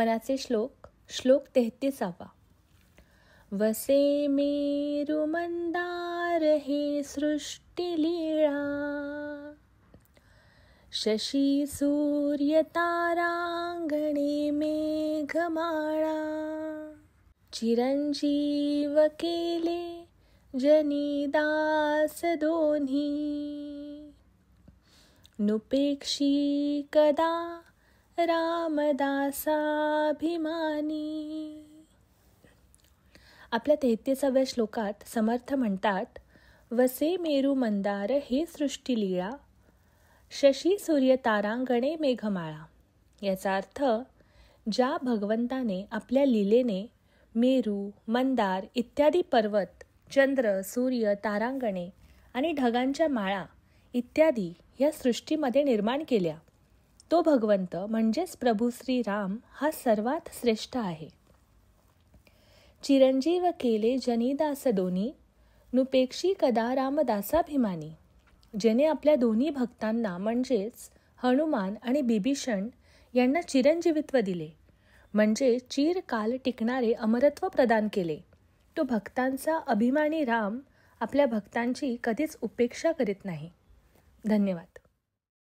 मनाचे श्लोक. श्लोक 33. वसे मेरु मंदार हे सृष्टिलीळा, शशी सूर्य तारांगणे मेघमाळा. चिरंजीव केले जनी दास दोन्ही, नुपेक्षी कदा रामदासाभिमानी. आपल्या 33व्या श्लोकात समर्थ म्हणतात, वसे मेरु मंदार हे सृष्टिलीळा, शशी सूर्य तारांगणे मेघमाळा. याचा अर्थ, ज्या भगवंताने आपल्या लीलेने मेरू, मंदार इत्यादी पर्वत, चंद्र, सूर्य, तारांगणे आणि ढगांच्या माळा इत्यादी या सृष्टीमध्ये निर्माण केल्या, तो भगवंत म्हणजेच प्रभू श्री राम हा सर्वात श्रेष्ठ आहे. चिरंजीव केले जनीदास दोन्ही, नुपेक्षी कदा रामदासाभिमानी. ज्याने आपल्या दोन्ही भक्तांना म्हणजेच हनुमान आणि बिभीषण यांना चिरंजीवित्व दिले, म्हणजे चिरकाल टिकणारे अमरत्व प्रदान केले, तो भक्तांचा अभिमानी राम आपल्या भक्तांची कधीच उपेक्षा करीत नाही. धन्यवाद.